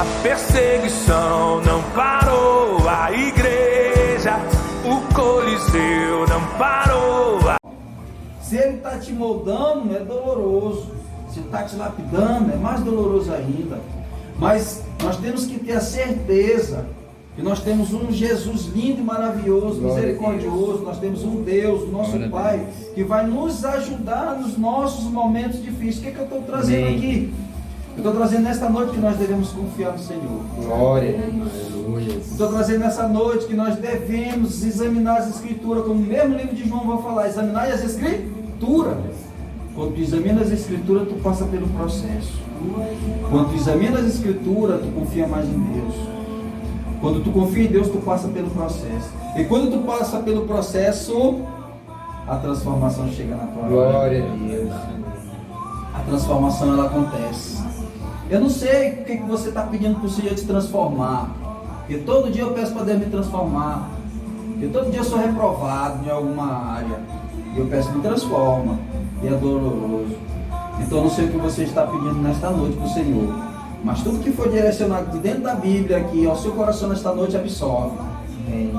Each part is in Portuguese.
A perseguição não parou a igreja, o Coliseu não parou. Se ele está te moldando, é doloroso. Se ele está te lapidando, é mais doloroso ainda. Mas nós temos que ter a certeza que nós temos um Jesus lindo e maravilhoso, misericordioso. Nós temos um Deus, o nosso Pai, que vai nos ajudar nos nossos momentos difíceis. O que é que eu estou trazendo aqui? Eu estou trazendo nesta noite que nós devemos confiar no Senhor. Glória. Estou trazendo nessa noite que nós devemos examinar as Escrituras, como o mesmo livro de João vai falar, examinar as Escrituras. Quando tu examina as Escrituras, tu passa pelo processo. Quando tu examina as Escrituras, tu confia mais em Deus. Quando tu confia em Deus, tu passa pelo processo. E quando tu passa pelo processo, a transformação chega na tua vida. Glória a Deus. A transformação, ela acontece. Eu não sei o que você está pedindo para o Senhor te transformar. Porque todo dia eu peço para Deus me transformar. Porque todo dia eu sou reprovado em alguma área. E eu peço, me transforma. E é doloroso. Então eu não sei o que você está pedindo nesta noite para o Senhor. Mas tudo que foi direcionado de dentro da Bíblia aqui ao seu coração nesta noite, absorve.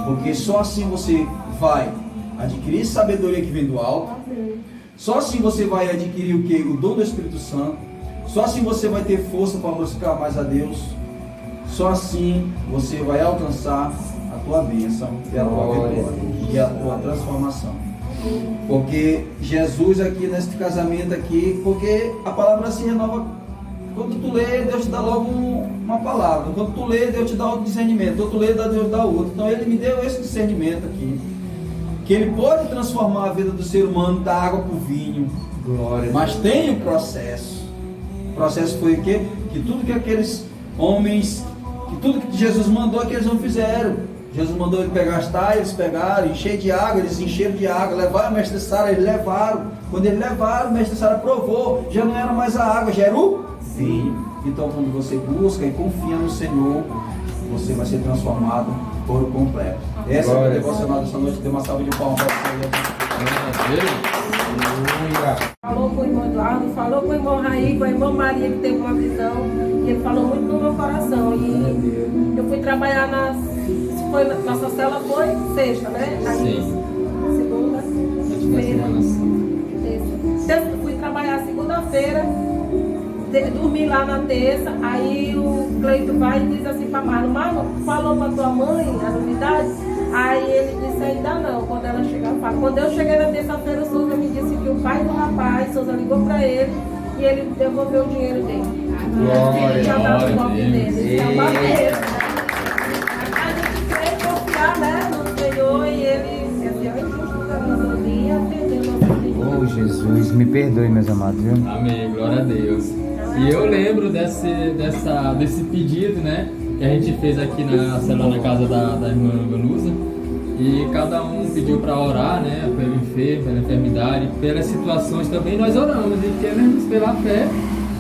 Porque só assim você vai adquirir sabedoria que vem do alto. Só assim você vai adquirir o que? O dom do Espírito Santo. Só assim você vai ter força para glorificar mais a Deus. Só assim você vai alcançar a tua bênção e a tua vitória e a tua transformação. Porque Jesus aqui neste casamento aqui, porque a palavra se renova. Quando tu lê, Deus te dá logo uma palavra. Quando tu lê, Deus te dá outro discernimento. Quando tu lê, Deus dá outro. Então ele me deu esse discernimento aqui, que ele pode transformar a vida do ser humano da água para o vinho. Glória. Mas tem o processo. O processo foi o quê? Que tudo que aqueles homens, que tudo que Jesus mandou, aqueles não fizeram. Jesus mandou ele pegar as talhas, eles pegaram, encher de água, eles encheram de água, levaram o mestre Sara, eles levaram. Quando eles levaram, o mestre Sara provou, já não era mais a água, já era o vinho. Então quando você busca e confia no Senhor, você vai ser transformado por completo. Essa é a devocional dessa noite. Dê uma salva de palmas para o Senhor. Falou com o irmão Eduardo, falou com o irmão Raí, com a irmã Maria, que teve uma visão, e ele falou muito no meu coração. E eu fui trabalhar nossa cela foi sexta, né? Aí, segunda, feira. Eu fui trabalhar segunda-feira, dormi lá na terça, aí o Cleito vai e diz assim pra Marlon, falou pra tua mãe a novidade? Aí ele disse, ainda não, quando ela chegar, fala. Quando eu cheguei na terça-feira, o Souza me disse que o pai do rapaz, Souza ligou pra ele e ele devolveu o dinheiro dele. Ele já dava o nome dele. É uma vez. A gente crê confiar, né, no Senhor, e ele ajuda a nossa vida, atendeu a nossa vida. Oh, Jesus, me perdoe, meus amados, viu? Amém, glória a Deus. E eu lembro desse pedido, né, que a gente fez aqui na célula na casa da irmã Vanusa. E cada um pediu para orar, né, pelo enfermo, pela enfermidade, pelas situações também. Nós oramos e queremos pela fé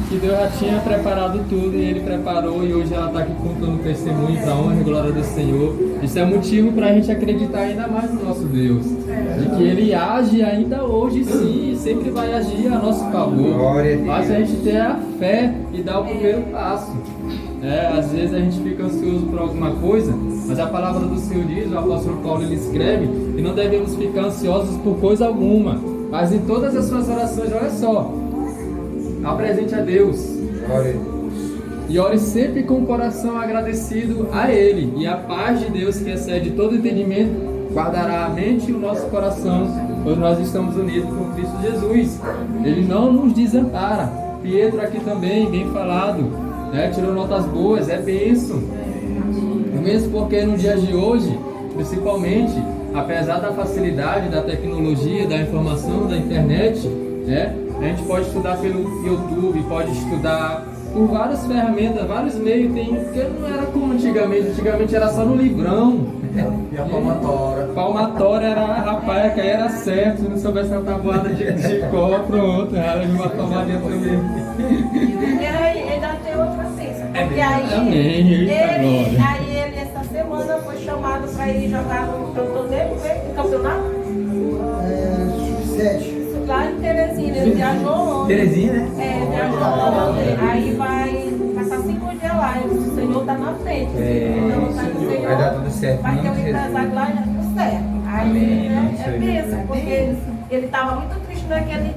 que Deus já tinha preparado tudo e Ele preparou, e hoje ela está aqui contando testemunho para a honra e glória do Senhor. Isso é motivo para a gente acreditar ainda mais no nosso Deus, de que Ele age ainda hoje sim, e sempre vai agir a nosso favor. Basta a gente ter a fé e dar o primeiro passo. Às vezes a gente fica ansioso por alguma coisa, mas a palavra do Senhor diz, o apóstolo Paulo ele escreve, que não devemos ficar ansiosos por coisa alguma, mas em todas as suas orações, olha só, apresente a Deus. E ore sempre com o coração agradecido a Ele, e a paz de Deus, que excede todo entendimento, guardará a mente e o nosso coração, pois nós estamos unidos com Cristo Jesus. Ele não nos desampara. Pedro aqui também, bem falado, tirou notas boas, é bênção. Mesmo porque no dia de hoje, principalmente, apesar da facilidade da tecnologia, da informação, da internet, a gente pode estudar pelo YouTube, pode estudar por várias ferramentas, vários meios, porque não era como antigamente era só no livrão. E a palmatória. Palmatória era, rapaz, que aí era certo, se não soubesse a tabuada de copo, pronto, era de uma tomadinha também. E aí, ainda tem outra ciência, porque Amém, ele essa semana foi chamado para ir jogar no campeonato? Sub-7. Lá em Teresina, ele viajou ontem. Teresina, né? Viajou ontem. Aí vai passar 5 dias lá. O Senhor na frente. É, Então, a vontade do isso, Senhor vai dar tudo certo, vai ter não um precisa. empresário lá e já tudo certo. Aí Amém, né, isso é aí. bênção, porque ele estava muito triste naquele dia.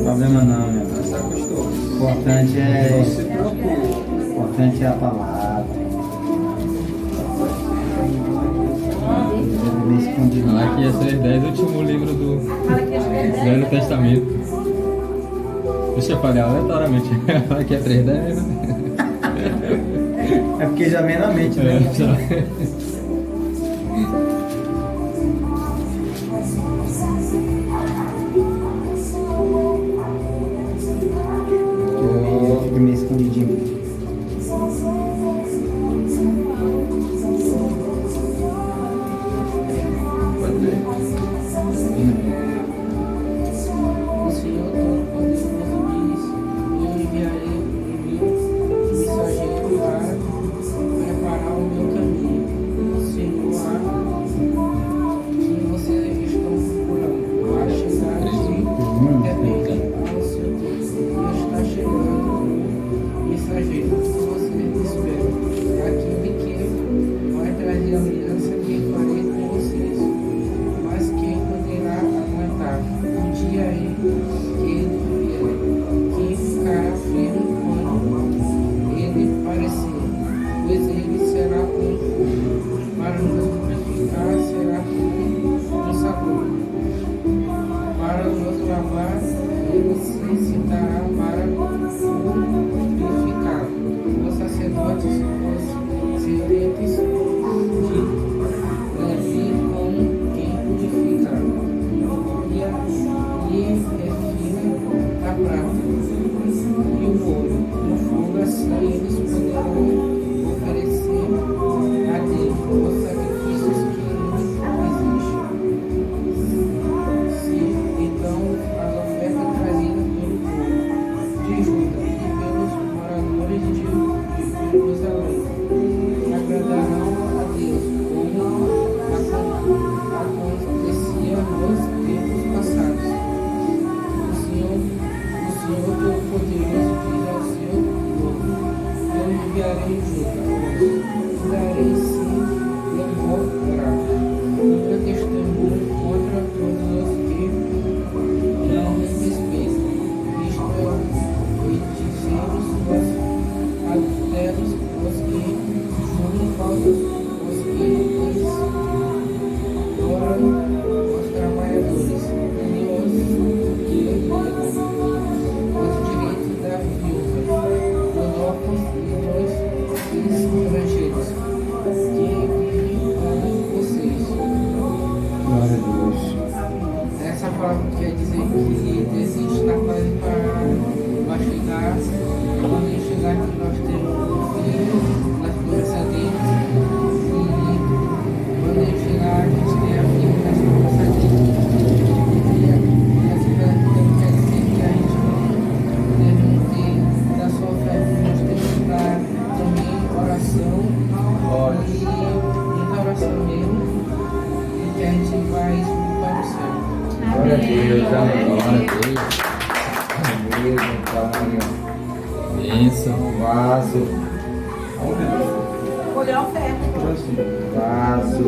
Problema não, meu. Você acostumou. O importante é. Não se preocupe. O importante é a palavra. Deve me escondido. Falar que ia ser 10 último livro do Fala que é Velho Testamento. Deixa eu falhar aleatoriamente. Falar que é 3 10. É porque já vem na mente, É, né? já. Eu fico meio escondidinho. Pode ver. O Senhor Todo-Poderoso diz: eu enviarei o meu mensageiro para preparar o meu caminho. O Senhor que vocês estão procurando vai chegar de repente ao seu tempo. E está chegando o mensageiro que vocês esperam, aquele que vai trazer a aliança que farei com vocês. Mas quem poderá aguentar o dia em que ele vier? Quem ficará firme quando ele aparecer? Pois ele será um fogo, para nos purificar será um sabor. Para nos lavar, ele se incitará para purificar. Os sacerdotes, os serventes de Levi como quem purifica e refina a prata e o ouro no fogo, assim eles poderão oferecer a Deus os sacrifícios que não existem. Se então as ofertas trazidas pelo povo de Judá e pelos moradores de Jerusalém agradarão a Deus, como acontecia nos tempos passados. O Senhor Todo-Poderoso diz ao seu povo: eu enviarei Judá, darei sim louvor grave, o meu testemunho contra todos os que não me respeitam. Isto é, feiticeiros, os adultérios, os que juram falsos, os que exploram os trabalhadores e os que negam os direitos da viúva, os órfãos e os estrangeiros que vivem com vocês. Glória a Deus. Essa palavra quer dizer que Deus está fazendo para nós chegar, quando ele chegar aqui nós temos um filho, nós promessas dele, e quando ele chegar a gente tem a filha, nós promessas dele. E essa quer dizer que a gente não deve ter da sua oferta, nós temos que dar também oração, e muita oração mesmo, e que a gente vai subir para o céu. Glória a Deus, amém. Glória a Deus. Amém, então, Bênção. vaso, Colher a oferta. vaso.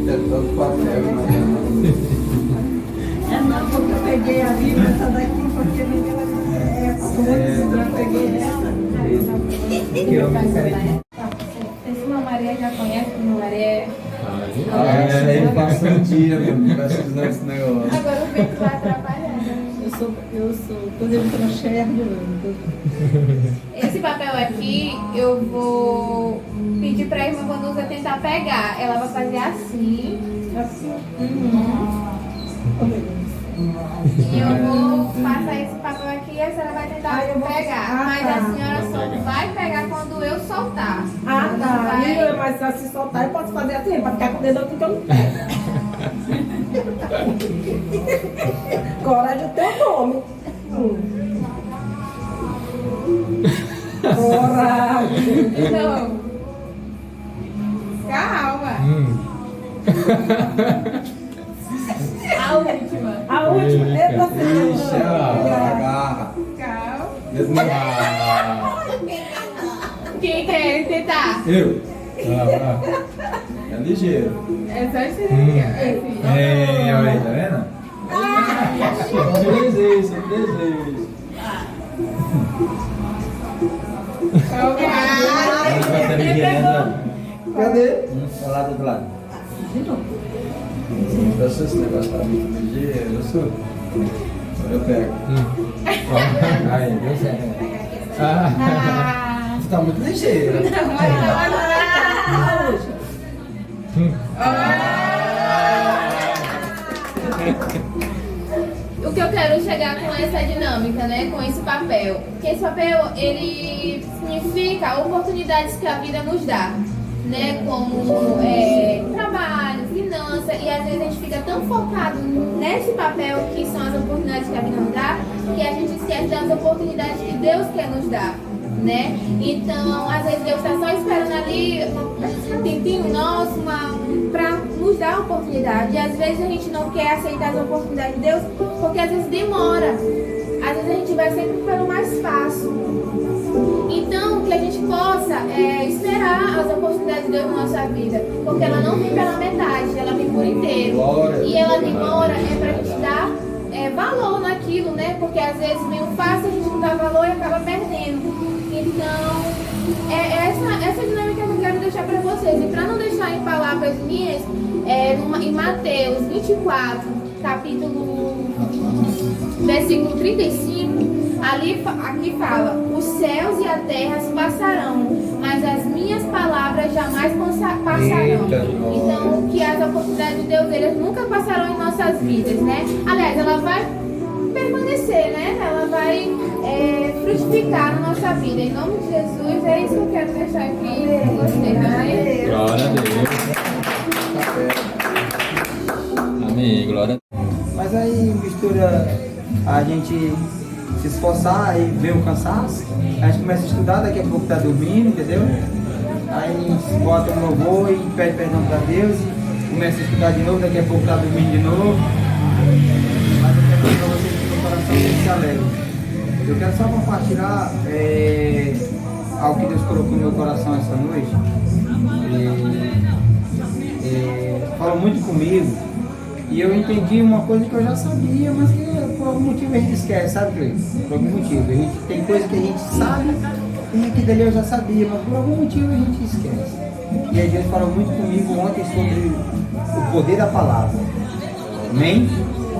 É tanto papel, né? É não, porque eu peguei a Bíblia, essa daqui, porque ninguém vai eu peguei essa. Que eu ficarei. Esse meu Maria já conhece, meu Maria Ah, É, eu passo um dia, meu, precisando desse negócio. Agora o vento vai atrapalhar. Eu sou fazendo crochê ajudando. Esse papel aqui, eu vou pedir pra irmã Vanusa tentar pegar. Ela vai fazer assim. E eu vou passar esse papel aqui e a senhora vai tentar pegar. Mas a senhora só vai pegar quando eu soltar. Ah, tá. Vai... Mas se soltar, eu posso fazer assim, pra ficar com o dedo aqui que eu não pego. Coragem é o teu nome. Coragem. Então, calma. A última. A última é pra Ixi, ser. agarra. Calma. Deus me- Quem quer tentar? Eu. É ligeiro. É só isso aqui. É, olha aí, tá vendo? Eu desejo, eu desejo. Cadê? Vai lá do outro lado. Eu sou esse negócio tá muito ligeiro, eu sou. Eu pego. Aí, deu certo. Você tá muito ligeiro. O que eu quero chegar com essa dinâmica, né, com esse papel, porque esse papel, ele significa oportunidades que a vida nos dá, né, como trabalho, finança, e às vezes a gente fica tão focado nesse papel que são as oportunidades que a vida nos dá, que a gente esquece das oportunidades que Deus quer nos dar, né? Então, às vezes Deus está só esperando ali um tempinho nosso para nos dar a oportunidade. E às vezes a gente não quer aceitar as oportunidades de Deus porque às vezes demora. Às vezes a gente vai sempre pelo mais fácil. Então, que a gente possa esperar as oportunidades de Deus na nossa vida, porque ela não vem pela metade, ela vem por inteiro. E ela demora para a gente dar valor naquilo, né? Porque às vezes vem um fácil, a gente não dá valor e acaba perdendo. Então, essa dinâmica que eu quero deixar para vocês. E para não deixar em palavras minhas, em Mateus 24, versículo 35, aqui fala: os céus e a terra se passarão, mas as minhas palavras jamais passarão. Então, que as oportunidades de Deus, elas nunca passarão em nossas vidas, né? Aliás, ela vai permanecer, né? Ela vai frutificar na nossa vida. Em nome de Jesus, é isso que eu quero deixar aqui com vocês, né? Glória a Deus. Amém, glória a Deus. Mas aí mistura a gente se esforçar e ver o cansaço, a gente começa a estudar, daqui a pouco tá dormindo, entendeu? Aí bota um louvor e pede perdão para Deus, e começa a estudar de novo, daqui a pouco tá dormindo de novo. Mas eu quero dizer para vocês que o coração tem que se alegre. Eu quero só compartilhar algo que Deus colocou no meu coração essa noite. Fala muito comigo. E eu entendi uma coisa que eu já sabia, mas que por algum motivo a gente esquece, sabe, Cleiton? Por algum motivo. A gente tem coisa que a gente sabe e que dali eu já sabia, mas por algum motivo a gente esquece. E aí Deus falou muito comigo ontem sobre o poder da palavra. Amém?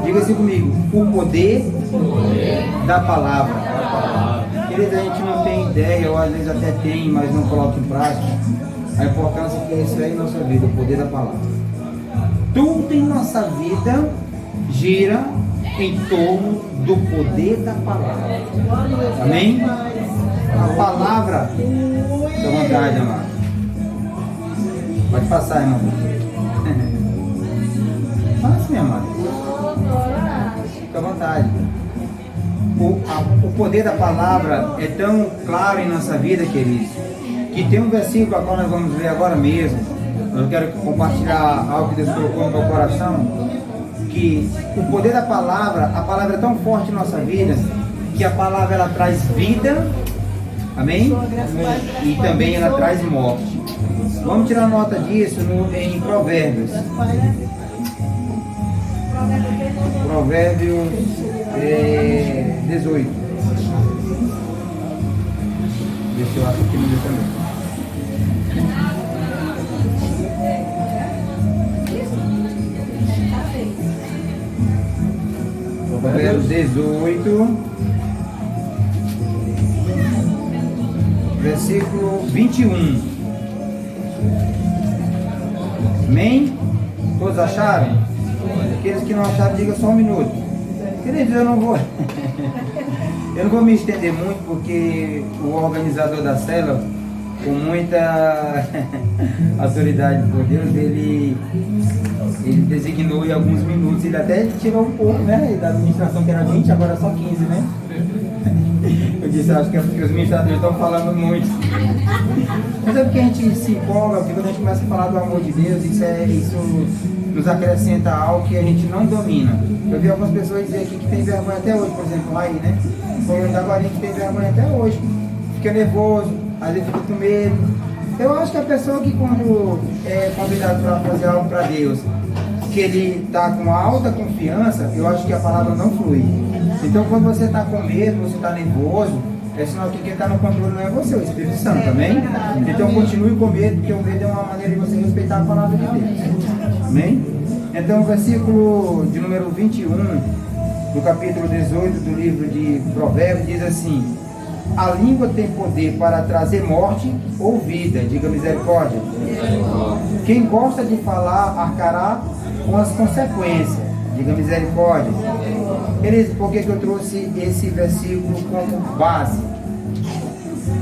Diga assim comigo, o poder da palavra. Queridos, a gente não tem ideia, ou às vezes até tem, mas não coloca em prática a importância que isso é em nossa vida, o poder da palavra. Tudo em nossa vida gira em torno do poder da palavra. Amém? A palavra, fica à vontade, amado. Pode passar, irmão. Passa, minha amada. Fica à vontade. O poder da palavra é tão claro em nossa vida, queridos, que tem um versículo a qual nós vamos ler agora mesmo. Eu quero compartilhar algo que Deus colocou no meu coração, que o poder da palavra, a palavra é tão forte em nossa vida, que a palavra ela traz vida, amém? E também ela traz morte. Vamos tirar nota disso em Provérbios. Provérbios 18. Deixa eu acho aqui no meu também. número 18, versículo 21. Amém? Todos acharam? Aqueles que não acharam, diga só um minuto. Queridos, eu não vou me estender muito, porque o organizador da célula, com muita autoridade por Deus, ele designou em alguns minutos. Ele até tirou um pouco, né, da administração, que era 20, agora só 15, né? Eu disse, acho que é porque os ministradores estão falando muito. Mas é porque a gente se empolga, porque quando a gente começa a falar do amor de Deus, isso nos acrescenta algo que a gente não domina. Eu vi algumas pessoas dizer aqui que tem vergonha até hoje, por exemplo, aí, né? Foi um da Guarinha que tem vergonha até hoje. Fica nervoso, às vezes fica com medo. Eu acho que a pessoa que, quando é convidado para fazer algo para Deus, que ele está com alta confiança, eu acho que a palavra não flui. Então, quando você está com medo, você está nervoso, é sinal que quem está no controle não é você, o Espírito Santo, amém? Então, continue com medo, porque o medo é uma maneira de você respeitar a palavra de Deus, amém? Então, o versículo de número 21, do capítulo 18 do livro de Provérbios, diz assim: a língua tem poder para trazer morte ou vida, diga misericórdia. Quem gosta de falar arcará com as consequências, diga misericórdia. Beleza, por que eu trouxe esse versículo como base?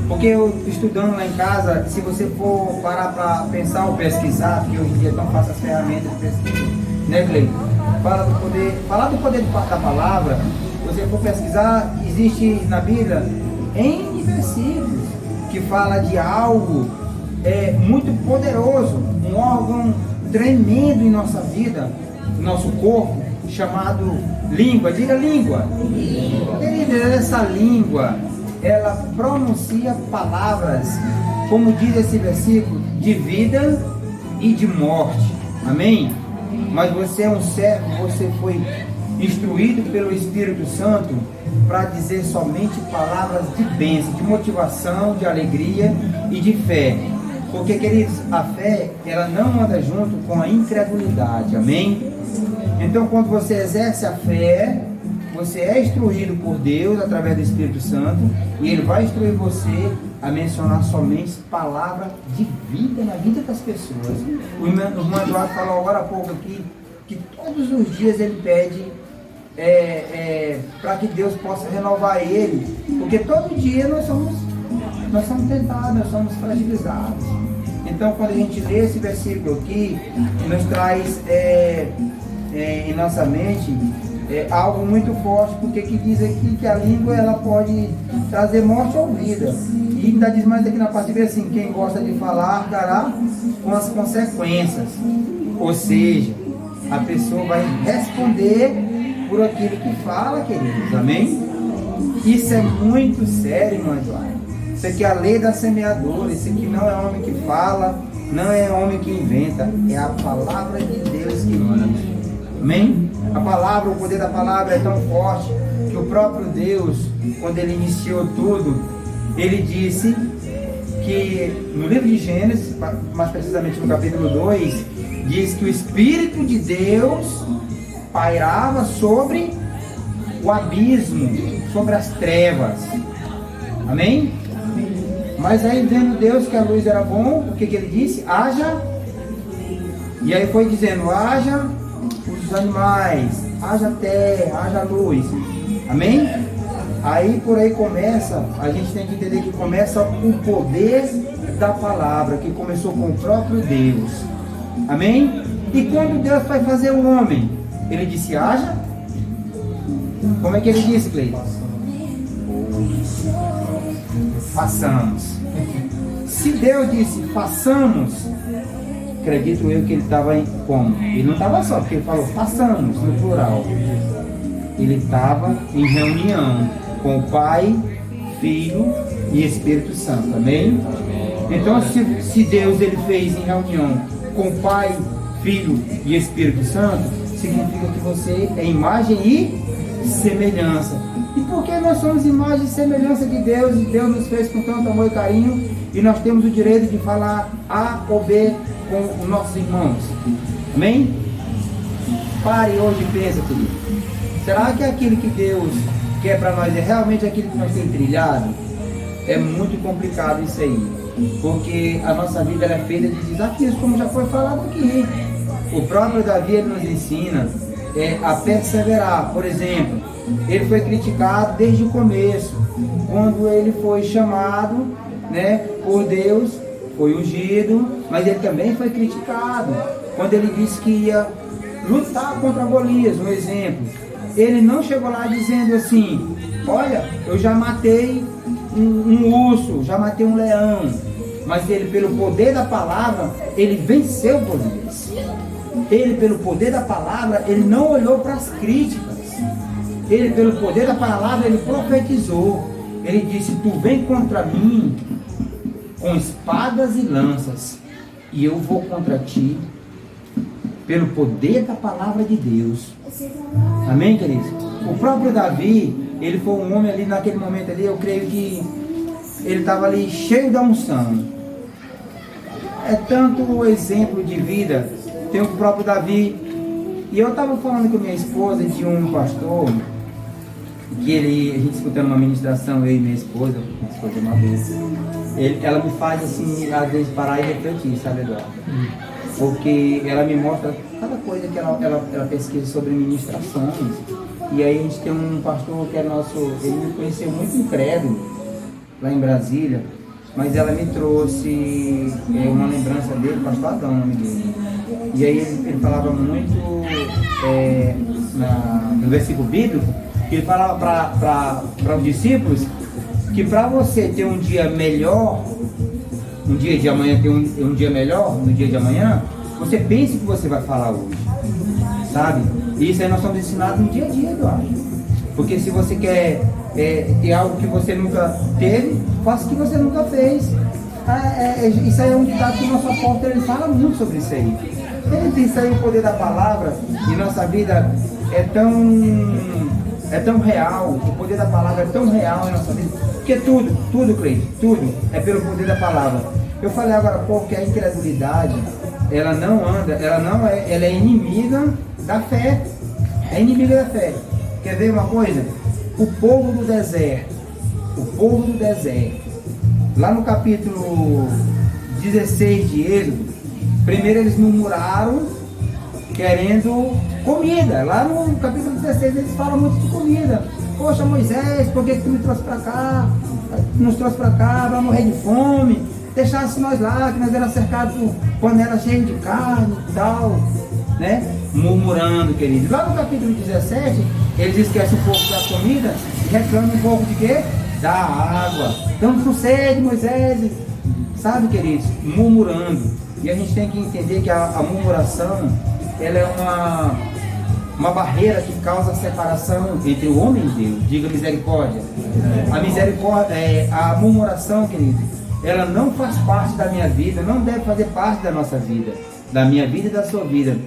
Porque eu, estudando lá em casa, se você for parar para pensar ou pesquisar, porque hoje em dia é tão fácil as ferramentas de pesquisa, né, Cleiton? Falar do poder da palavra, se você for pesquisar, existe na Bíblia N versículos que fala de algo muito poderoso, um órgão tremendo em nossa vida, no nosso corpo, chamado língua. Diga língua. Querida, essa língua, ela pronuncia palavras, como diz esse versículo, de vida e de morte. Amém? Mas você é um servo, você foi instruído pelo Espírito Santo para dizer somente palavras de bênção, de motivação, de alegria e de fé. Porque, queridos, a fé, ela não anda junto com a incredulidade, amém? Então, quando você exerce a fé, você é instruído por Deus através do Espírito Santo, e Ele vai instruir você a mencionar somente palavras de vida na vida das pessoas. O irmão Eduardo falou agora há pouco aqui, que todos os dias ele pede para que Deus possa renovar ele, porque todo dia nós somos tentados, nós somos fragilizados. Então, quando a gente lê esse versículo aqui, nos traz em nossa mente algo muito forte, porque que diz aqui que a língua ela pode trazer morte ou vida. E ainda diz mais aqui na parte B assim: quem gosta de falar dará com as consequências. Ou seja, a pessoa vai responder por aquilo que fala, queridos, amém? Isso é muito sério, irmão Eduardo. Isso aqui é a lei da semeadora. Isso aqui não é homem que fala, não é homem que inventa, é a palavra de Deus que manda. Amém? A palavra, o poder da palavra é tão forte que o próprio Deus, quando Ele iniciou tudo, Ele disse que no livro de Gênesis, mais precisamente no capítulo 2, diz que o Espírito de Deus pairava sobre o abismo, sobre as trevas. Amém? Mas aí, vendo Deus que a luz era bom, o que ele disse? Haja. E aí foi dizendo: haja os animais, haja terra, haja luz. Amém? Aí por aí começa, a gente tem que entender que começa o poder da palavra, que começou com o próprio Deus. Amém? E quando Deus vai fazer o homem, Ele disse: haja. Como é que Ele disse, Cleiton? Façamos. Se Deus disse façamos, acredito eu que Ele estava em como? Ele não estava só, porque Ele falou façamos no plural. Ele estava em reunião com o Pai, Filho e Espírito Santo. Amém? Então, se Deus Ele fez em reunião com o Pai, Filho e Espírito Santo, significa que você é imagem e semelhança. E porque nós somos imagem e semelhança de Deus, e Deus nos fez com tanto amor e carinho, e nós temos o direito de falar A ou B com os nossos irmãos. Amém? Pare hoje e pensa, querido. Será que aquilo que Deus quer para nós é realmente aquilo que nós temos trilhado? É muito complicado isso aí, porque a nossa vida ela é feita de desafios, como já foi falado aqui. O próprio Davi ele nos ensina a perseverar. Por exemplo, ele foi criticado desde o começo, quando ele foi chamado, né, por Deus, foi ungido, mas ele também foi criticado quando ele disse que ia lutar contra Golias. Um exemplo, ele não chegou lá dizendo assim: olha, eu já matei um urso, já matei um leão. Mas ele, pelo poder da palavra, ele venceu Golias. Ele, pelo poder da palavra, ele não olhou para as críticas. Ele, pelo poder da palavra, ele profetizou. Ele disse: tu vem contra mim com espadas e lanças, e eu vou contra ti pelo poder da palavra de Deus. Amém, queridos? O próprio Davi, ele foi um homem ali naquele momento ali, eu creio que ele estava ali cheio da unção. É tanto o exemplo de vida. Tem o próprio Davi. E eu estava falando com minha esposa de um pastor, que a gente escutando uma ministração, eu e minha esposa uma vez, ela me faz assim, às vezes parar e refletir, sabe, Eduardo? Porque ela me mostra cada coisa que ela pesquisa sobre ministrações. E aí a gente tem um pastor que é nosso, ele me conheceu muito incrédulo, lá em Brasília, mas ela me trouxe uma lembrança dele, pastor Adão, o nome dele. E aí ele falava muito no versículo bíblico, que ele falava para os discípulos que para você ter um dia melhor, um dia de amanhã ter um dia melhor, no dia de amanhã, você pense o que você vai falar hoje, sabe? E isso aí nós somos ensinados no dia a dia, Eduardo. Porque se você quer ter algo que você nunca teve, faça o que você nunca fez. Isso aí é um ditado que o nosso apóstolo ele fala muito sobre isso aí. Ele diz aí o poder da palavra, e nossa vida é tão real, o poder da palavra é tão real em nossa vida, porque tudo, Cleide, tudo é pelo poder da palavra. Eu falei agora há pouco que a incredulidade, ela é inimiga da fé, é inimiga da fé. Quer ver uma coisa? O povo do deserto, lá no capítulo 16 de Êxodo, primeiro eles murmuraram, querendo comida. Lá no capítulo 16 eles falam muito de comida. Poxa, Moisés, por que tu me trouxe para cá? Nos trouxe para cá, vai morrer de fome. Deixasse nós lá, que nós éramos cercados por panelas cheias de carne e tal, né? Murmurando, queridos. Lá no capítulo 17, eles esquecem um pouco da comida e reclamam um pouco de quê? Da água. Estamos com sede, Moisés. Sabe, queridos? Murmurando. E a gente tem que entender que a murmuração, ela é uma barreira que causa separação entre o homem e Deus. Diga misericórdia. A misericórdia, a murmuração, querido, ela não faz parte da minha vida, não deve fazer parte da nossa vida, da minha vida e da sua vida.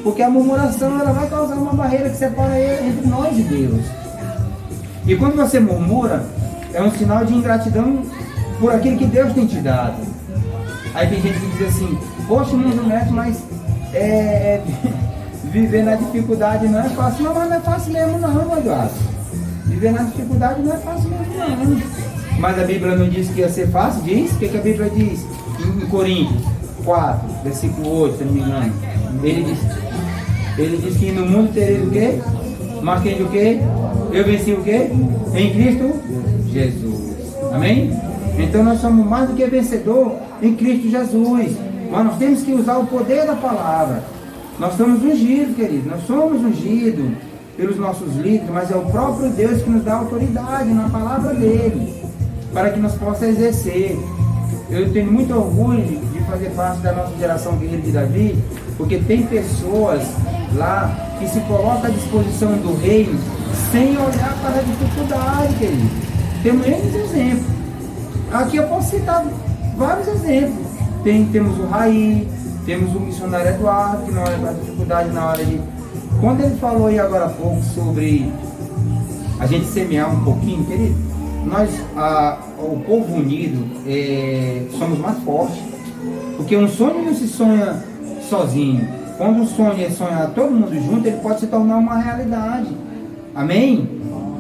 Porque a murmuração, ela vai causar uma barreira que separa entre nós e Deus. E quando você murmura, é um sinal de ingratidão por aquilo que Deus tem te dado. Aí tem gente que diz assim: poxa, mundo neto, mas viver na dificuldade não é fácil. Não, mas não é fácil mesmo não, Eduardo. Viver na dificuldade não é fácil mesmo não. Mas a Bíblia não diz que ia ser fácil, diz? O que a Bíblia diz? Em Coríntios 4, versículo 8, se não me engano. Ele diz que no mundo tereis o quê? Mas tem o quê? Eu venci o quê? Em Cristo Jesus. Amém? Então nós somos mais do que vencedor em Cristo Jesus. Mas nós temos que usar o poder da palavra. Nós somos ungidos, queridos. Nós somos ungidos pelos nossos líderes, mas é o próprio Deus que nos dá autoridade na palavra dele, para que nós possamos exercer. Eu tenho muito orgulho de fazer parte da nossa geração guerreira de Davi, porque tem pessoas lá que se colocam à disposição do reino sem olhar para a dificuldade, querido. Temos muitos exemplos. Aqui eu posso citar vários exemplos. Temos o Raí, temos o missionário Eduardo, que não olha para a dificuldade na hora de... Quando ele falou aí agora há pouco sobre a gente semear um pouquinho, querido, nós, o povo unido, somos mais fortes. Porque um sonho não se sonha sozinho. Quando um sonho é sonhar todo mundo junto, ele pode se tornar uma realidade. Amém?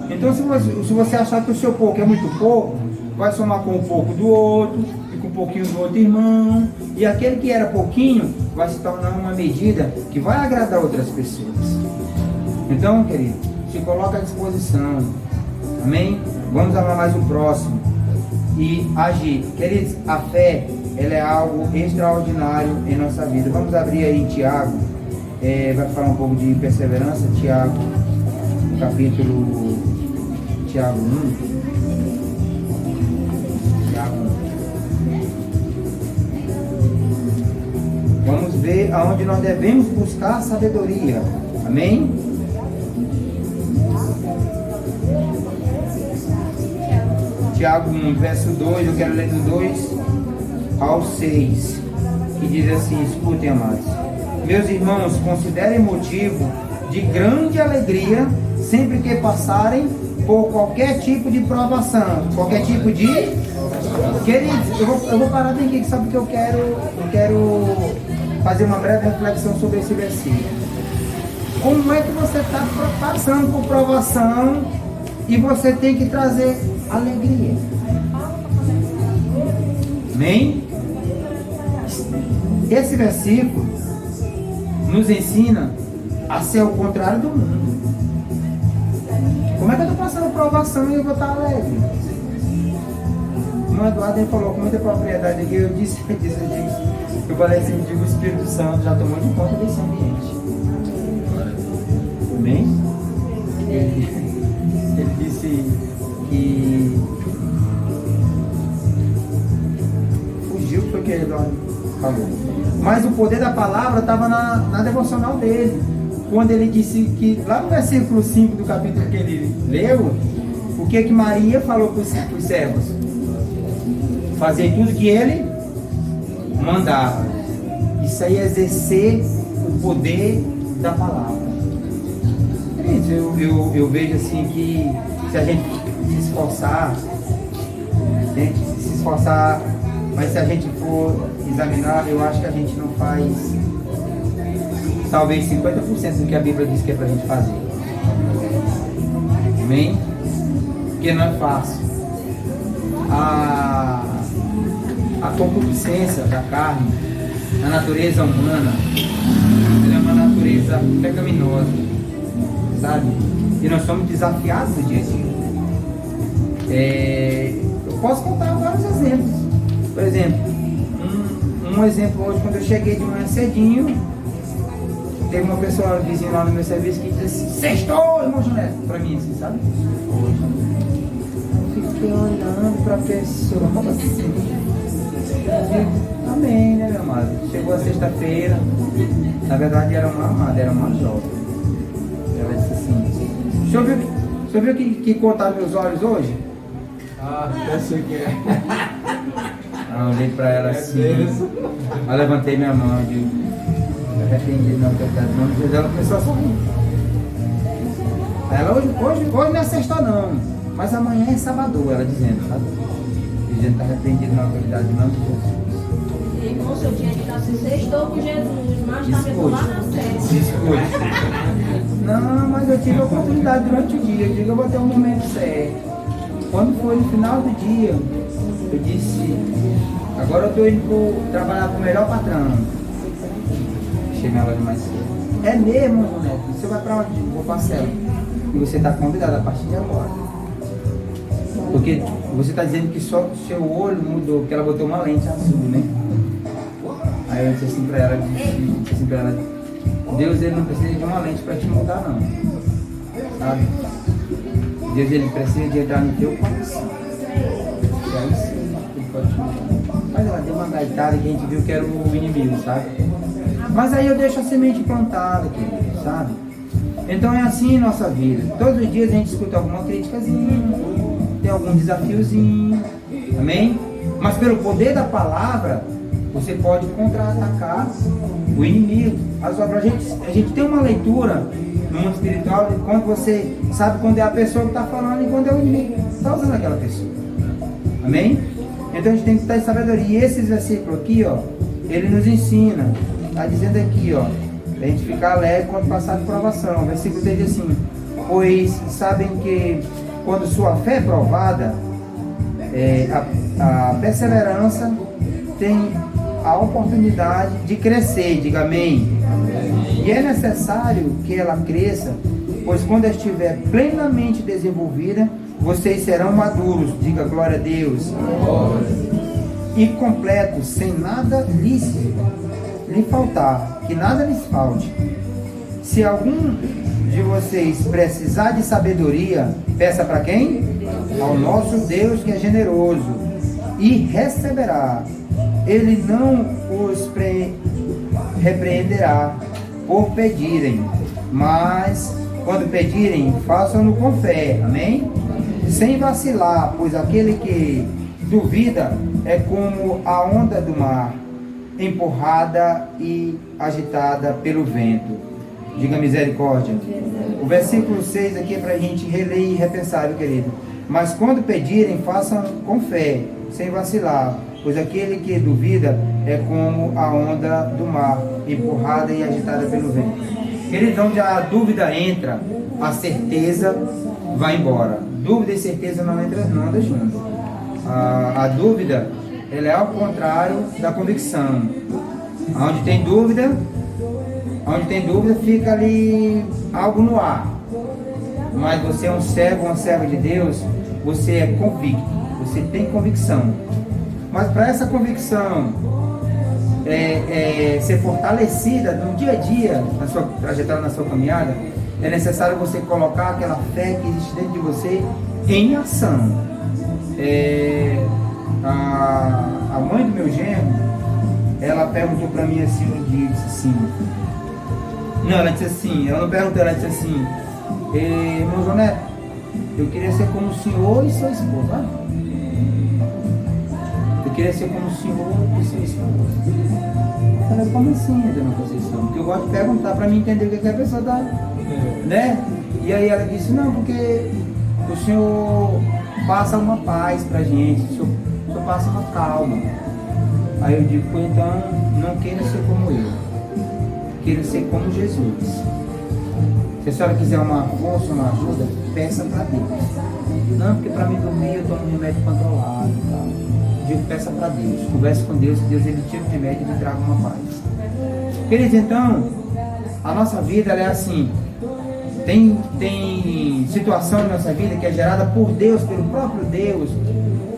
Então se você achar que o seu pouco é muito pouco, vai somar com um pouco do outro, e com um pouquinho do outro irmão, e aquele que era pouquinho vai se tornar uma medida que vai agradar outras pessoas. Então, querido, se coloca à disposição. Amém? Vamos amar mais o próximo e agir. Queridos, a fé, ela é algo extraordinário em nossa vida. Vamos abrir aí em Tiago, vai falar um pouco de perseverança. Tiago, capítulo Tiago 1. Vamos ver aonde nós devemos buscar sabedoria. Amém? Tiago 1, verso 2, eu quero ler do 2 ao 6, que diz assim: escutem, amados. Meus irmãos, considerem motivo de grande alegria sempre que passarem por qualquer tipo de provação. Qualquer tipo de... Queridos, eu vou parar bem aqui, sabe que eu quero fazer uma breve reflexão sobre esse versículo. Como é que você está passando por provação e você tem que trazer alegria? Amém? Esse versículo nos ensina a ser o contrário do mundo. Como é que eu estou passando provação e eu vou estar alegre? O Eduardo ele falou com muita propriedade aqui, eu disse, eu falei assim, o Espírito Santo já tomou de conta desse ambiente. Amém? Ele disse que fugiu, foi o que Eduardo falou. Mas o poder da palavra estava na devocional dele. Quando ele disse que, lá no versículo 5 do capítulo que ele leu, o que Maria falou para os servos? Fazer tudo que ele mandava. Isso aí é exercer o poder da palavra. Eu vejo assim que se a gente se esforçar, mas se a gente for examinar, eu acho que a gente não faz talvez 50% do que a Bíblia diz que é para a gente fazer. Amém? Porque não é fácil. A concupiscência da carne, a natureza humana, ela é uma natureza pecaminosa, sabe? E nós somos desafiados no dia a dia. Eu posso contar vários exemplos. Por exemplo, um exemplo hoje, quando eu cheguei de manhã cedinho, teve uma pessoa vizinha lá no meu serviço que disse assim: sextou, irmão Junete, pra mim, assim, sabe? Eu fiquei olhando pra pessoa assim. Amém, né, meu amado? Chegou a sexta-feira, na verdade era uma amada, era uma jovem. Ela disse assim: o senhor viu que cortaram meus olhos hoje? Ah, eu sei que é. Eu olhei pra ela assim, eu levantei minha mão e digo: eu arrependi na autoridade, não, mas ela começou a sorrir. Ela, hoje não é sexta não, mas amanhã é sábado, ela dizendo, sabe? Dizendo que está arrependido na autoridade, não de Jesus. Irmão, seu dia de estar se sextou com Jesus, mas está lá na sede. Escute. Não, mas eu tive a oportunidade durante o dia, eu digo, eu vou ter um momento certo. Quando foi no final do dia, eu disse: agora eu estou indo trabalhar com o melhor patrão. Cheguei na loja mais cedo. É mesmo, Neto? Você vai para onde? Vou para a cela. E você está convidado a partir de agora. Porque você está dizendo que só o seu olho mudou, porque ela botou uma lente azul, né? Aí eu disse assim para ela, Deus ele não precisa de uma lente para te mudar não. Sabe? Deus ele precisa de entrar no teu coração. E aí sim, ele pode te mudar. Mas ela deu uma gaitada que a gente viu que era o inimigo, sabe? Mas aí eu deixo a semente plantada, querido, sabe? Então é assim em nossa vida. Todos os dias a gente escuta alguma criticazinha, tem algum desafiozinho, amém? Mas pelo poder da palavra, você pode contra-atacar o inimigo. A gente tem uma leitura no mundo espiritual de quando você sabe quando é a pessoa que está falando e quando é o inimigo que está usando aquela pessoa. Amém? Então a gente tem que estar em sabedoria. E esses versículos aqui, ó, ele nos ensina. Está dizendo aqui, ó, a gente ficar alegre quando passar de provação. O versículo diz assim: pois sabem que quando sua fé é provada, a perseverança tem a oportunidade de crescer, diga amém. E é necessário que ela cresça, pois quando estiver plenamente desenvolvida, vocês serão maduros, diga glória a Deus, e completos, sem nada lhe faltar, que nada lhes falte. Se algum de vocês precisar de sabedoria, peça para quem? Ao nosso Deus, que é generoso, e receberá. Ele não os repreenderá por pedirem, mas quando pedirem, façam-no com fé, amém? Sem vacilar, pois aquele que duvida é como a onda do mar, empurrada e agitada pelo vento. Diga misericórdia. O versículo 6 aqui é para a gente reler e repensar, meu querido. Mas quando pedirem, façam com fé, sem vacilar, pois aquele que duvida é como a onda do mar, empurrada e agitada pelo vento. Querido, onde a dúvida entra, a certeza vai embora. Dúvida e certeza não andam junto. A dúvida, ela é ao contrário da convicção. Onde tem dúvida, fica ali algo no ar. Mas você é um servo, uma serva de Deus, você é convicto, você tem convicção. Mas para essa convicção ser fortalecida no dia a dia, na sua trajetória, na sua caminhada, é necessário você colocar aquela fé que existe dentro de você em ação. A mãe do meu genro, ela perguntou para mim assim um dia, disse assim, não, ela disse assim, ela não perguntou, ela disse assim, irmão João Neto, eu queria ser como o senhor e sua esposa. Eu queria ser como o senhor e sua esposa. Eu falei, como assim, dona Conceição? Porque eu gosto de perguntar para mim entender o que a pessoa dá, né? E aí ela disse, não, porque o senhor passa uma paz pra gente, o senhor passa uma calma. Aí eu digo, então, não queira ser como eu, queira ser como Jesus. Se a senhora quiser uma força, uma ajuda, peça para Deus. Não, porque para mim dormir eu tomo um remédio controlado e tal. Digo, peça para Deus, converse com Deus, que Deus ele tira o remédio e me traga uma paz. Queridos, então, a nossa vida ela é assim. Tem situação na nossa vida que é gerada por Deus, pelo próprio Deus,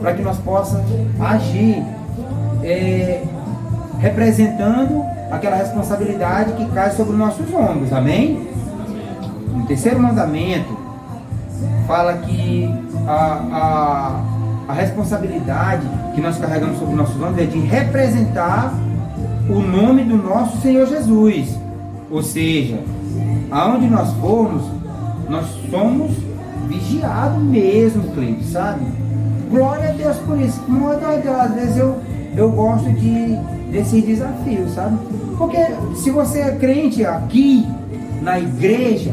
para que nós possamos agir representando aquela responsabilidade que cai sobre os nossos ombros, amém? No terceiro mandamento fala que a responsabilidade que nós carregamos sobre os nossos ombros é de representar o nome do nosso Senhor Jesus, ou seja, aonde nós formos, nós somos vigiados mesmo, Cleide, sabe? Glória a Deus por isso. Às vezes eu gosto desses desafios, sabe? Porque se você é crente aqui na igreja,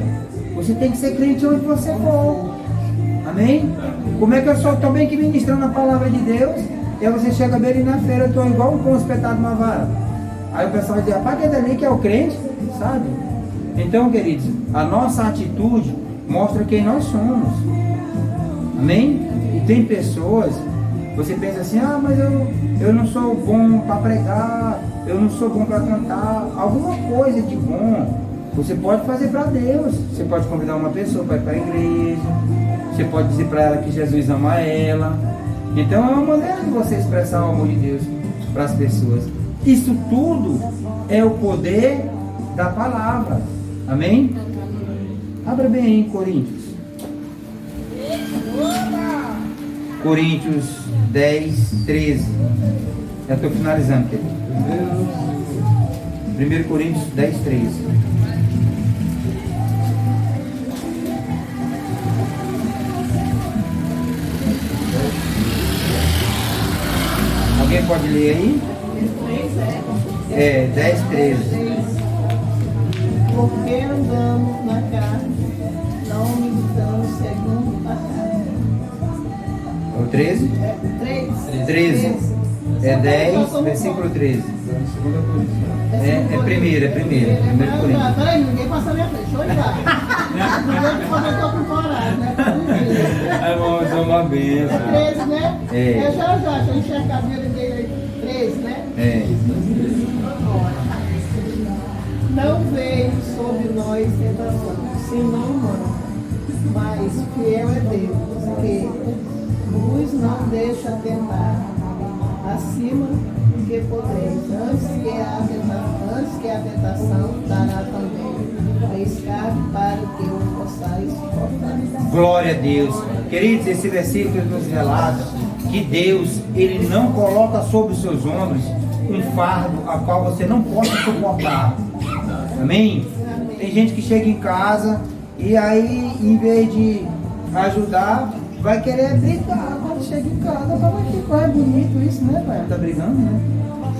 você tem que ser crente onde você for. Amém? Como é que eu sou também que ministrando a palavra de Deus, e aí você chega bem ali na feira, eu estou igual um pão espetado numa vara. Aí o pessoal vai dizer, rapaz, que é dali que é o crente, sabe? Então, queridos, a nossa atitude mostra quem nós somos. Amém? E tem pessoas, você pensa assim, mas eu não sou bom para pregar, eu não sou bom para cantar, alguma coisa de bom você pode fazer para Deus. Você pode convidar uma pessoa para ir para a igreja, você pode dizer para ela que Jesus ama ela. Então é uma maneira de você expressar o amor de Deus para as pessoas. Isso tudo é o poder da palavra. Amém? Abra bem aí em Coríntios. Coríntios 10, 13. Já estou finalizando, querido. 1 Coríntios 10, 13. Alguém pode ler aí? 10, 13. Porque andamos na carne, não militamos segundo a carne. O 13? 13. É 10, versículo 13. É primeiro Coríntios. Peraí, ninguém passa a minha frente. Deixa eu olhar. quando eu tô com coragem, né? Irmão, isso é uma benção. 13, né? É. É já, deixa eu enxergar a Bíblia dele aí. 13, né? É. Não veio sobre nós tentação, senão humana, mas fiel é Deus, que nos não deixa tentar acima do que podeis. Antes que a tentação dará também a escape para que o possais suportar. Glória a Deus. Queridos, esse versículo nos relata que Deus, Ele não coloca sobre os seus ombros um fardo a qual você não possa suportar. Amém? Tem gente que chega em casa e aí, em vez de ajudar, vai querer brigar. Quando chega em casa, fala que coisa bonito isso, né, pai? Tá brigando, né?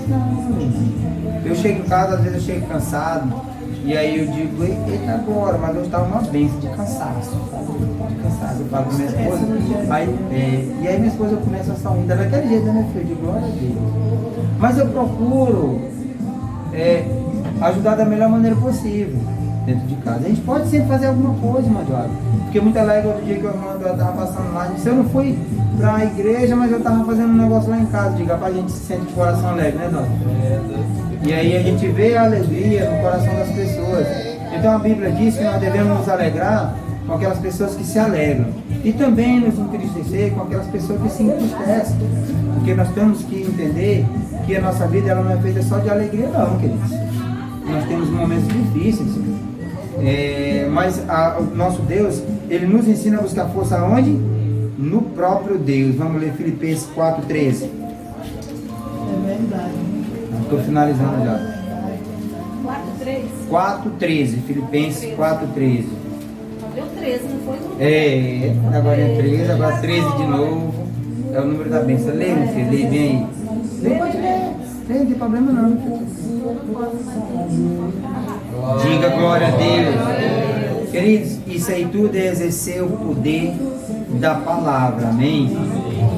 Não. Eu chego em casa, às vezes eu chego cansado, e aí eu digo, eita agora, mas hoje tá uma benção de cansaço, sabe? De cansaço. Eu falo com minha esposa, e aí minha esposa começa a sorrir daquele jeito, né, minha filha? De glória a Deus. Mas eu procuro ajudar da melhor maneira possível dentro de casa. A gente pode sempre fazer alguma coisa, irmã Eduardo. Fiquei muito alegre outro dia que o irmão Eduardo estava passando lá. Disse, eu não fui para a igreja, mas eu estava fazendo um negócio lá em casa. Diga, para a gente se sente de coração alegre, né, Eduardo? E aí a gente vê a alegria no coração das pessoas. Então a Bíblia diz que nós devemos nos alegrar com aquelas pessoas que se alegram. E também nos entristecer com aquelas pessoas que se entristecem. Porque nós temos que entender que a nossa vida ela não é feita só de alegria, não, queridos. Nós temos momentos difíceis. Mas o nosso Deus, Ele nos ensina a buscar força aonde? No próprio Deus. Vamos ler Filipenses 4:13. É verdade. Estou finalizando já. 4:3. 4:13, Filipenses 4:13. Deu 13, não foi? Agora é 13, agora 13 de novo. É o número da bênção. Lê, meu filho, lê bem aí. Lê, pode ler. Lê, não tem problema não. Diga glória a Deus. Queridos, isso aí tudo é exercer o poder da palavra, amém?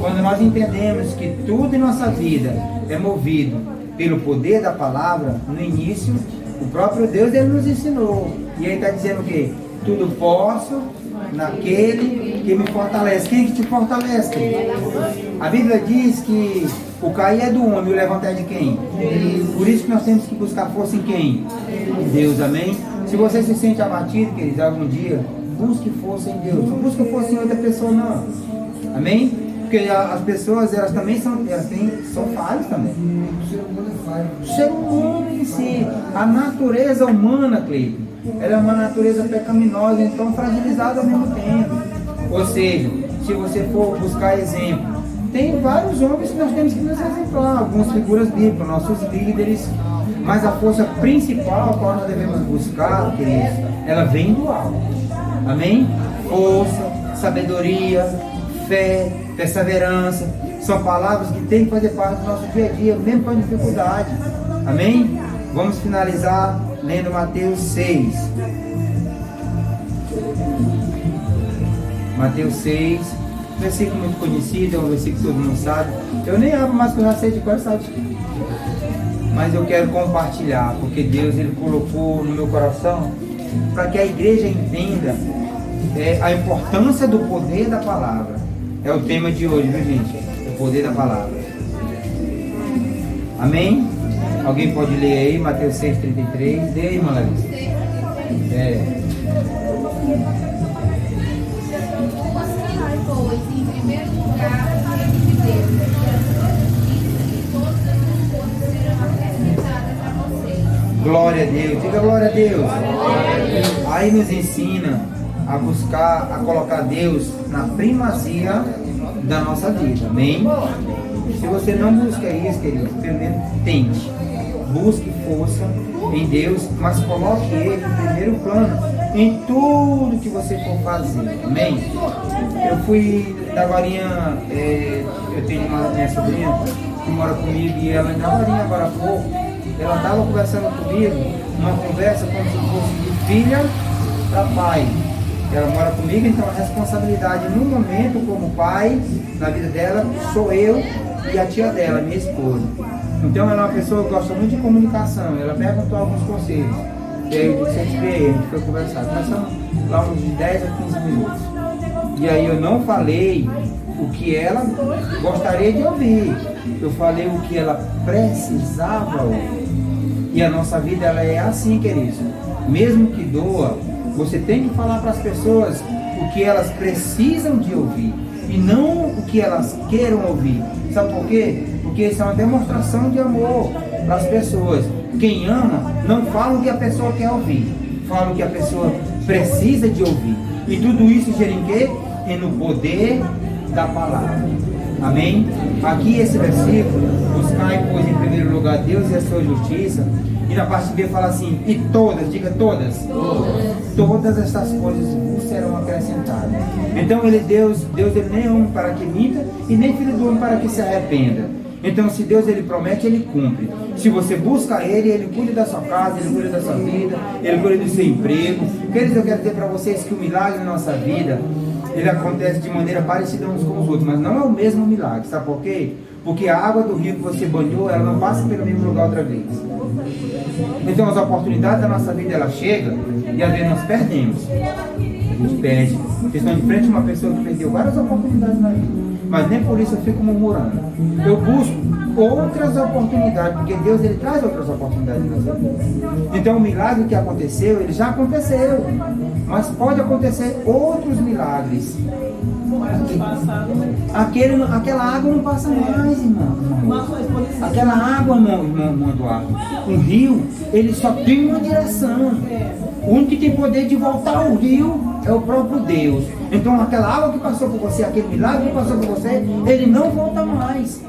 Quando nós entendemos que tudo em nossa vida é movido pelo poder da palavra, no início, o próprio Deus Ele nos ensinou. E aí está dizendo o quê? Tudo posso naquele que me fortalece. Quem que te fortalece? A Bíblia diz que o cair é do homem, o levantar é de quem? Por isso que nós temos que buscar força em quem? Em Deus, amém? Se você se sente abatido, queridos, algum dia, busque força em Deus. Não busque força em outra pessoa, não. Amém? Porque as pessoas, elas também são falhas também. O ser humano em si, a natureza humana, Cleiton, ela é uma natureza pecaminosa, então fragilizada ao mesmo tempo. Ou seja, se você for buscar exemplo, tem vários homens que nós temos que nos exemplar, algumas figuras bíblicas, nossos líderes, mas a força principal a qual nós devemos buscar, queridos, ela vem do alto. Amém? Força, sabedoria, fé, perseverança, são palavras que têm que fazer parte do nosso dia a dia, mesmo com a dificuldade. Amém? Vamos finalizar lendo Mateus 6. Mateus 6, versículo muito conhecido, é um versículo que todo mundo sabe. Eu nem abro mais que eu já sei de qual sabe. Mas eu quero compartilhar, porque Deus Ele colocou no meu coração para que a igreja entenda a importância do poder da palavra. É o tema de hoje, viu, gente? O poder da palavra. Amém? Alguém pode ler aí, Mateus 6,33. Dê aí, irmã Larissa. Buscai, pois, em primeiro lugar, o reino de Deus, e todas as coisas serão acrescentadas a vocês. Glória a Deus. Diga glória a Deus. Aí nos ensina a buscar, a colocar Deus na primazia da nossa vida. Amém? Se você não busca isso, querido, pelo menos tente. Busque força em Deus, mas coloque Ele em primeiro plano em tudo que você for fazer. Amém? Eu fui da Varinha, eu tenho minha sobrinha que mora comigo e ela na Varinha agora há pouco, ela estava conversando comigo, uma conversa como se fosse de filha para pai. Ela mora comigo, então a responsabilidade no momento como pai, na vida dela, sou eu e a tia dela, minha esposa. Então ela é uma pessoa que gosta muito de comunicação, ela perguntou alguns conselhos. E aí você veio, a gente foi conversar. Passamos lá uns 10 a 15 minutos. E aí eu não falei o que ela gostaria de ouvir. Eu falei o que ela precisava ouvir. E a nossa vida, ela é assim, queridos. Mesmo que doa, você tem que falar para as pessoas o que elas precisam de ouvir. E não o que elas queiram ouvir. Sabe por quê? Porque isso é uma demonstração de amor para as pessoas. Quem ama, não fala o que a pessoa quer ouvir. Fala o que a pessoa precisa de ouvir. E tudo isso gera em quê? E no poder da palavra. Amém? Aqui esse versículo, buscai, pois, em primeiro lugar Deus e a sua justiça. E na parte B fala assim, e todas, diga todas. Todas essas coisas vos serão acrescentadas. Então Deus ele nem é homem para que minta, e nem filho do homem para que se arrependa. Então se Deus ele promete, ele cumpre. Se você busca ele cuida da sua casa, ele cuida da sua vida, ele cuida do seu emprego. Queridos, eu quero dizer para vocês que o milagre na nossa vida, ele acontece de maneira parecida uns com os outros, mas não é o mesmo milagre. Sabe por quê? Porque a água do rio que você banhou, ela não passa pelo mesmo lugar outra vez. Então as oportunidades da nossa vida, ela chega e às vezes nós perdemos. A gente perde. Vocês estão em frente a uma pessoa que perdeu várias oportunidades na vida, mas nem por isso eu fico murmurando. Eu busco outras oportunidades, porque Deus ele traz outras oportunidades na nossa vida. Então o milagre que aconteceu, ele já aconteceu, mas pode acontecer outros milagres. Aquela água não passa mais, irmão. Aquela água, irmão Eduardo, o rio, ele só tem uma direção. O único que tem poder de voltar ao rio é o próprio Deus. Então aquela água que passou por você, aquele milagre que passou por você, ele não volta mais.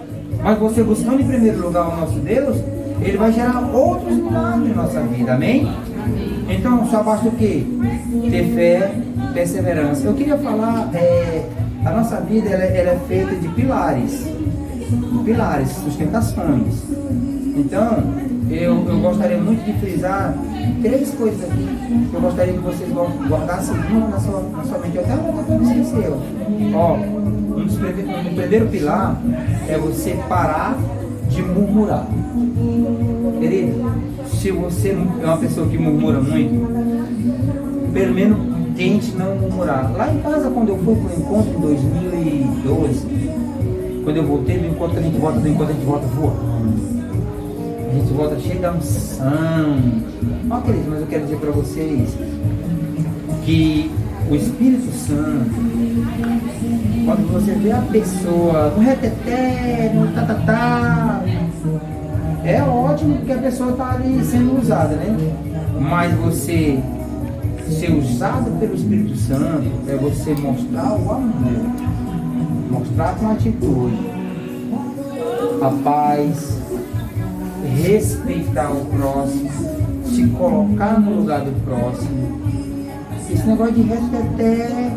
Mas você buscando em primeiro lugar o nosso Deus, ele vai gerar outros milagres na nossa vida, amém? Então só basta o quê? Ter fé, perseverança. Eu queria falar, a nossa vida ela é feita de pilares, sustentações. Então eu gostaria muito de frisar 3 coisas aqui que eu gostaria que vocês guardassem muito na sua mente. Eu até não esqueceu. No primeiro pilar é você parar de murmurar. Querido, se você é uma pessoa que murmura muito, pelo menos tente não murmurar. Lá em casa, quando eu fui para o encontro em 2012, quando eu voltei do encontro, a gente volta voando. A gente volta cheio da unção. Ó, queridos, mas eu quero dizer para vocês que o Espírito Santo, quando você vê a pessoa no reteté, no tatatá, é ótimo porque a pessoa está ali sendo usada, né? Mas você ser usado pelo Espírito Santo é você mostrar o amor, mostrar com atitude a paz, respeitar o próximo, se colocar no lugar do próximo. Esse negócio de reteté,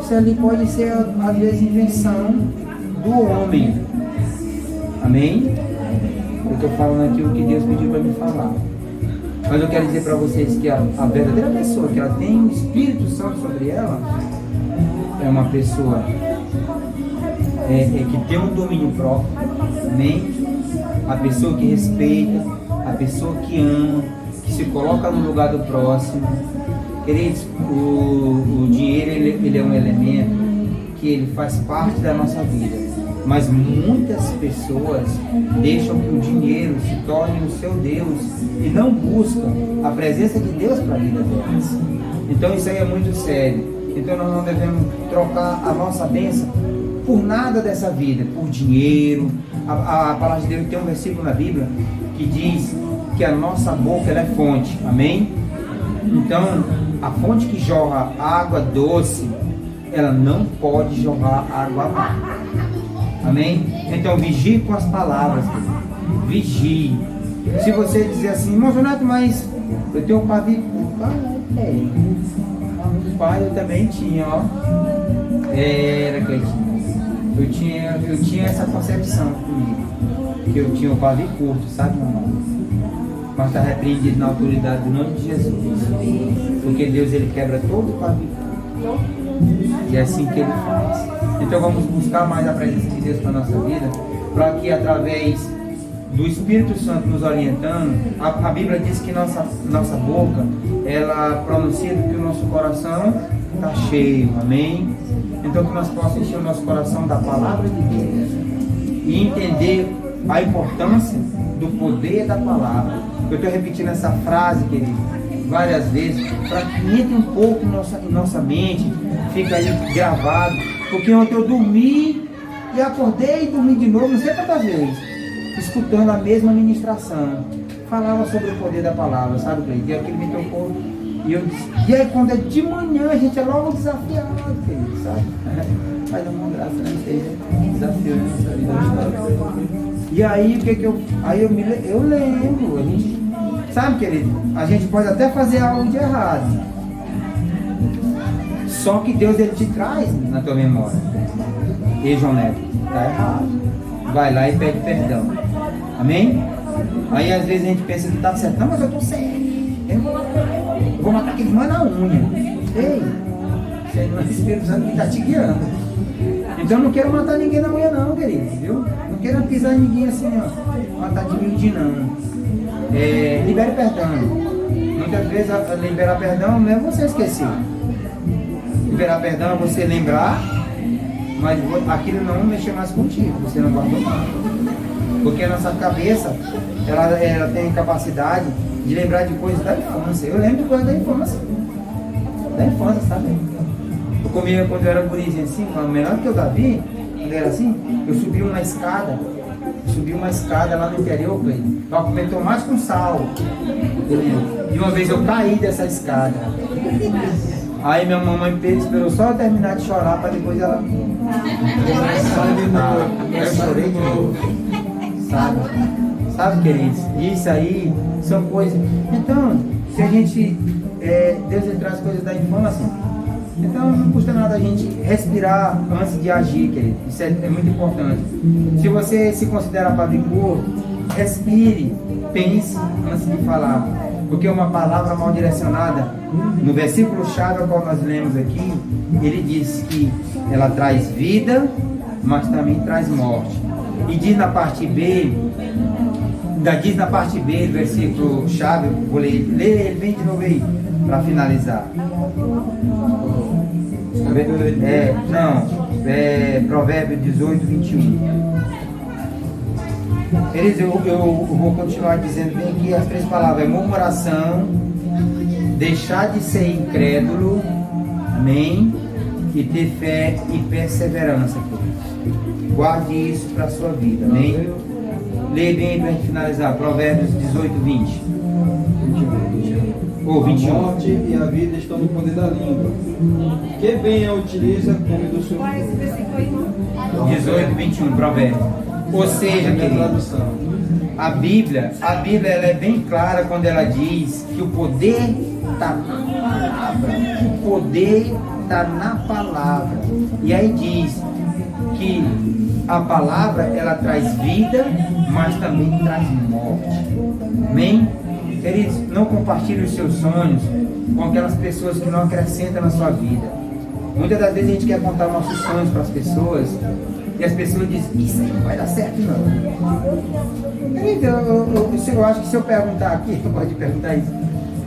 isso ali pode ser às vezes invenção do homem. Amém? Eu estou falando aqui o que Deus pediu para me falar. Mas eu quero dizer para vocês que a verdadeira pessoa que ela tem o Espírito Santo sobre ela é uma pessoa que tem um domínio próprio. Amém? A pessoa que respeita, a pessoa que ama, que se coloca no lugar do próximo. Queridos, o dinheiro ele é um elemento que ele faz parte da nossa vida, mas muitas pessoas deixam que o dinheiro se torne o seu Deus e não buscam a presença de Deus para a vida delas. Então isso aí é muito sério. Então nós não devemos trocar a nossa bênção por nada dessa vida, por dinheiro. A palavra de Deus tem um versículo na Bíblia que diz que a nossa boca ela é fonte, amém? Então, a fonte que jorra água doce, ela não pode jorrar água amarga, amém? Então, vigie com as palavras, vigie. Se você dizer assim, irmão Jonato, mas eu tenho um pavio curto, pai, eu também tinha, ó, era quietinho. Eu tinha essa concepção comigo, que eu tinha um pavio curto, sabe, meu irmão? Mas está repreendido na autoridade do nome de Jesus, porque Deus ele quebra todo o pavio, e é assim que ele faz. Então vamos buscar mais a presença de Deus para a nossa vida, para que através do Espírito Santo nos orientando, a Bíblia diz que nossa boca, ela pronuncia do que o nosso coração está cheio, amém? Então que nós possamos encher o nosso coração da palavra de Deus e entender a importância do poder da palavra. Eu estou repetindo essa frase, querido, várias vezes, para que entre um pouco em nossa mente, fica aí gravado, porque ontem eu dormi e acordei e dormi de novo, não sei quantas vezes, escutando a mesma ministração. Falava sobre o poder da palavra, sabe, Cleiton? E aquilo me tocou. E eu disse, e aí quando é de manhã, a gente é logo desafiado, querido, sabe? Vai dar uma graça, né? Desafio nessa vida. E aí, o que eu... Aí eu lembro, a gente... Sabe, querido? A gente pode até fazer algo de errado. Só que Deus, ele te traz na tua memória. E João Neto, tá errado. Vai lá e pede perdão. Amém? Aí às vezes a gente pensa que tá certo. Não, mas eu tô certo. Eu vou matar aquele mano na unha. Ei, você não é o Espírito Santo que tá te guiando. Então eu não quero matar ninguém na unha não, querido. Viu? Não quero pisar em ninguém assim, ó. Matar de humilde não. Libere perdão. Muitas vezes liberar perdão não é você esquecer. Liberar perdão é você lembrar, mas aquilo não mexer mais contigo, você não guardou mais. Porque a nossa cabeça, ela tem capacidade de lembrar de coisas da infância. Eu lembro de coisas da infância. Da infância, sabe? Eu comia quando eu era gurizinho assim, menor que o Davi, quando era assim, eu subi uma escada lá no interior, para comer tomate com sal. E uma vez eu caí dessa escada. Aí minha mamãe esperou só eu terminar de chorar para depois ela... Eu chorei de novo. Sabe, queridos? Isso aí são coisas... Então, se a gente... Deus ele traz coisas da infância, então não custa nada a gente respirar antes de agir, querido. Isso é muito importante. Se você se considera pavicor, respire, pense antes de falar. Porque uma palavra mal direcionada, no versículo-chave ao qual nós lemos aqui, ele diz que ela traz vida, mas também traz morte. E diz na parte B, do versículo-chave, vou ler ele bem de novo aí, para finalizar. Provérbio 18, 21. Eu vou continuar dizendo bem aqui as três palavras: murmuração, deixar de ser incrédulo, amém, e ter fé e perseverança. Guarde isso para a sua vida, amém. Lê bem para a gente finalizar, Provérbios 18, 20. 21. A morte e a vida estão no poder da língua. Que bem a utiliza como do seu... 18, 21, Provérbios. Ou seja, querido, a Bíblia ela é bem clara quando ela diz que o poder está na palavra. O poder está na palavra. E aí diz que a palavra ela traz vida, mas também traz morte. Amém? Queridos, não compartilhe os seus sonhos com aquelas pessoas que não acrescentam na sua vida. Muitas das vezes a gente quer contar nossos sonhos para as pessoas e as pessoas dizem, isso aí não vai dar certo não. Então, eu acho que se eu perguntar aqui, eu gosto de perguntar isso,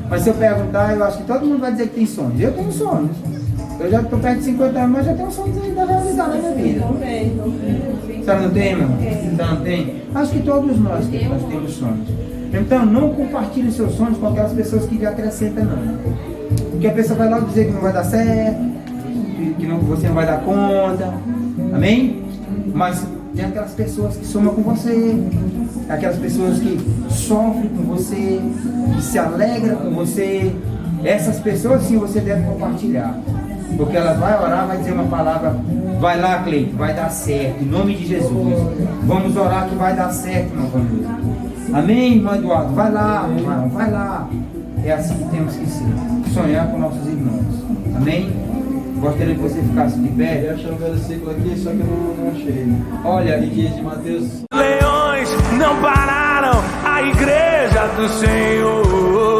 mas se eu perguntar, eu acho que todo mundo vai dizer que tem sonhos. Eu tenho sonhos. Eu já estou perto de 50 anos, mas já tenho sonhos ainda realizados na minha vida. Você não tem, irmão? Você não tem? Acho que todos nós temos sonhos. Então, não compartilhe seus sonhos com aquelas pessoas que lhe acrescentam, não. Porque a pessoa vai logo dizer que não vai dar certo, que você não vai dar conta. Amém? Mas tem aquelas pessoas que somam com você, aquelas pessoas que sofrem com você, que se alegram com você. Essas pessoas, sim, você deve compartilhar. Porque ela vai orar, vai dizer uma palavra, vai lá, Cleiton, vai dar certo, em nome de Jesus. Vamos orar que vai dar certo, meu amigo. Amém, irmão Eduardo? Vai lá, irmão, vai lá. É assim que temos que ser. Sonhar com nossos irmãos. Amém? Gostaria que você ficasse de pé. Eu achei um versículo aqui, só que eu não achei. Olha, E diz de Mateus. Leões não pararam a igreja do Senhor.